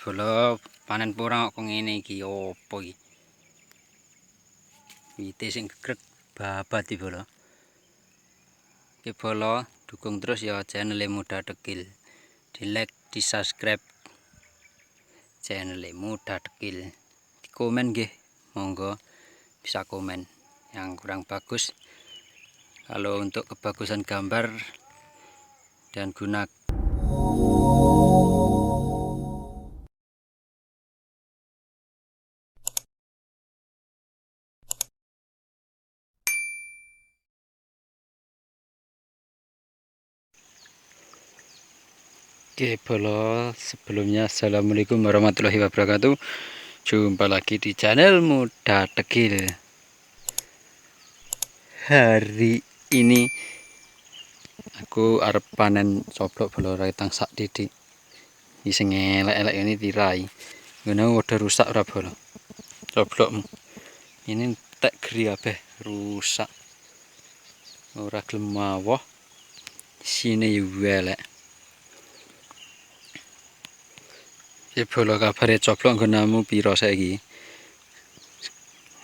bola panen porang kok ngene iki opo iki. Wite sing gegrek babat iki bola. Oke bola dukung terus ya channel Muda Dekil. Di like, di subscribe channel Muda Dekil. Di komen nggih, monggo bisa komen yang kurang bagus. Kalau untuk kebagusan gambar dan guna Oke bola, sebelumnya assalamualaikum warahmatullahi wabarakatuh. Jumpa lagi di channel Muda Dekil. Hari ini aku arep panen coblok bola raitang sak titik. Sing elek-elek ini tirai. Ngono udah rusak ora bola. Coblokmu. Ini tek geri kabeh rusak. Ora gelem mawoh. Sine yo elek. Bola kabare coblok nggonamu piro saiki?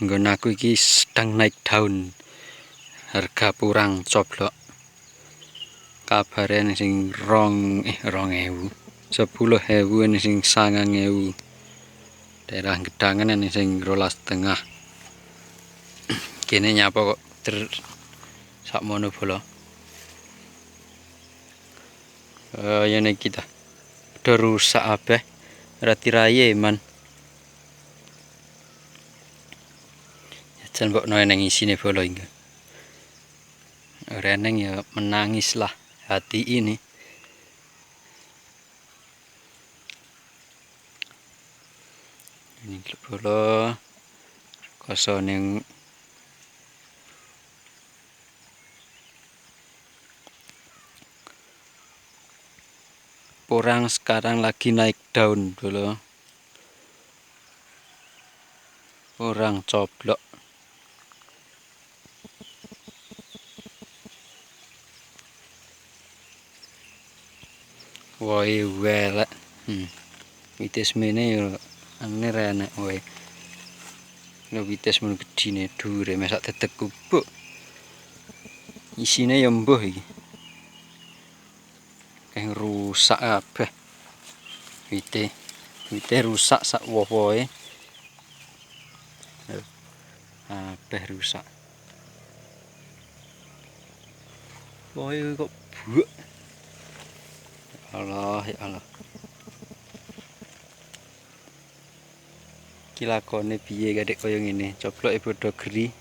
Nggon aku iki sedang naik daun. Harga kurang coblok. Kabare sing 2000, 10.000 sing 9.000. Daerah Gedangan sing 12,5. Kene nyapa kok sakmono bola. Yene kita. Udah rusak kabeh. Ora diraye man. Jan mbok neng isine bola iki. Ora neng ya menangis lah hati ini. Ini bola kosong yang porang sekarang lagi naik daun dulu. Porang coblok. Woi welek. Wites mene yo ane renek woi. Nek wites mun gedine dhuwure mesak dedek kubuk. Isine yo mbuh iki. Kayak rusak kabeh. Wite rusak sak woh-wohe. Kabeh rusak. Woi kok buek. Allah ya Allah. Iki lakone piye kadek kaya ngene, cobloke padha geri.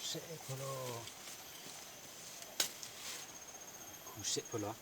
Gusik bola. Gusik bola.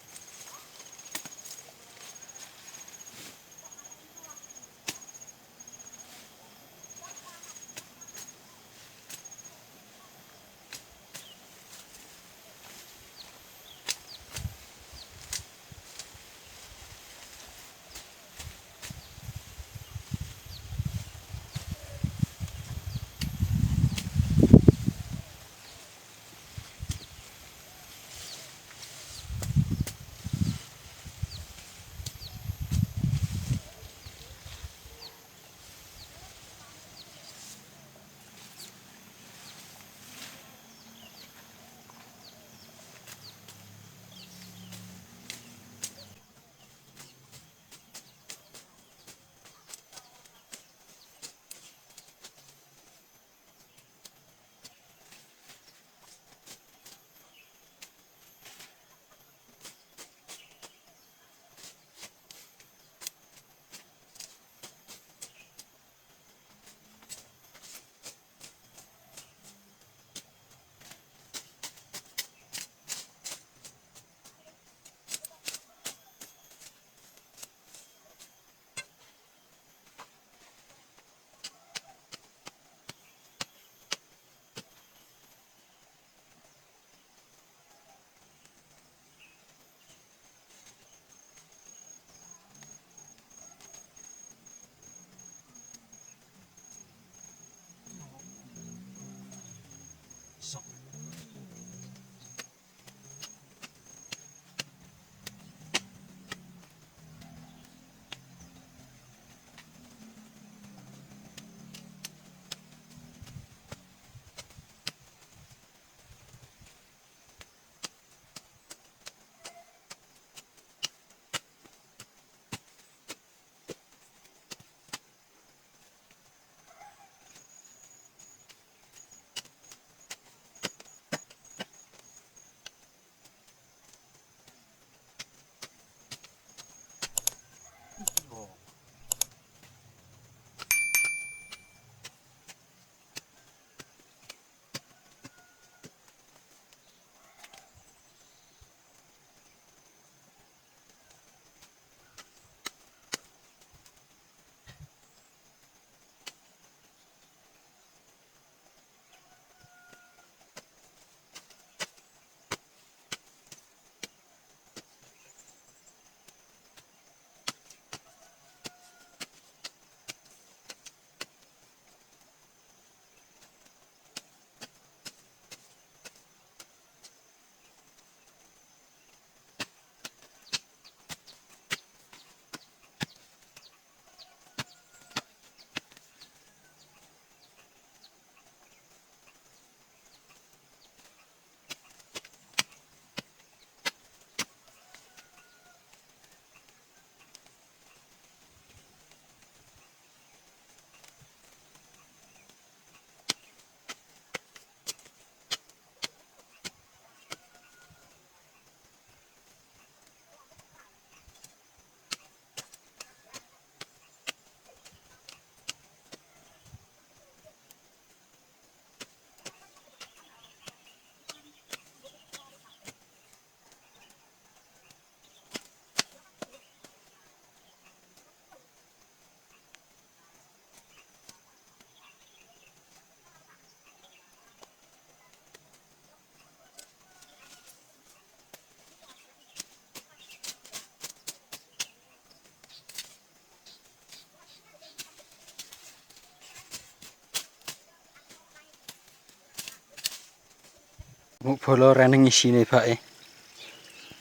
bola reneng isine bae.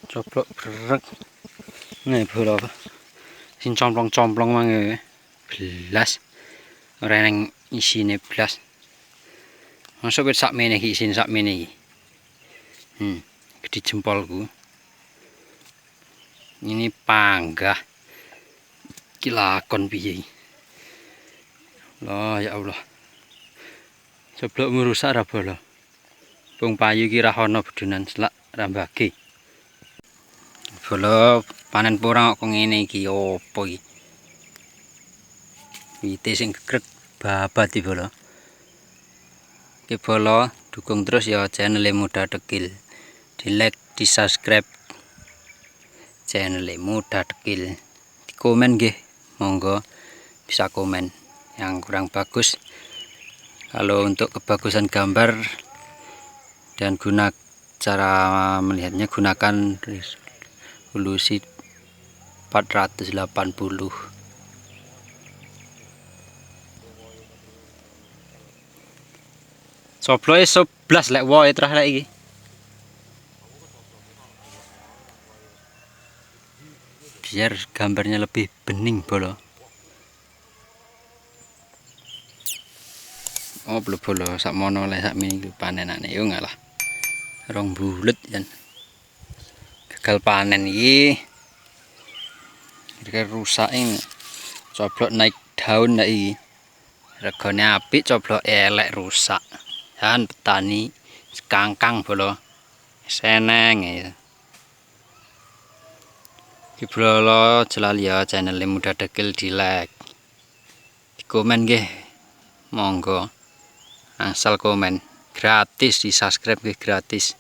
Coplok brek. Nih bola apa? Sing complong-complong mange blas. Reneng isine blas. Masuk wis sakmene iki isine sakmene iki. Gede jempolku. Ini panggah. Iki lakon piye iki? Lah ya Allah. Coblok merusak ra bola. Pung payu iki ra ono bedonan selak rambage. Bola panen porang kok ngene iki opo iki? Wite sing gegrek babat iki bola. Oke bola dukung terus ya channel Muda Dekil. Di like, di subscribe channel Muda Dekil. Di komen nggih, monggo bisa komen yang kurang bagus. Kalau untuk kebagusan gambar dan cara melihatnya gunakan resolusi 480. Sobloe 11 lek wae terah lek iki. Biar gambarnya lebih bening bola. Oh belum bola sak mono lek sak minggu panenane yo ngalah. Rong bulet kan. Gagal panen iki. Iki rusak ini. Coblok naik daun lek iki. Regane apik coblok elek rusak. Dan petani kangkang bola seneng ya. Iki bola jelal ya channel Muda Dekil di like. Di komen nggih. Monggo. Asal komen gratis, di subscribe nggih gratis.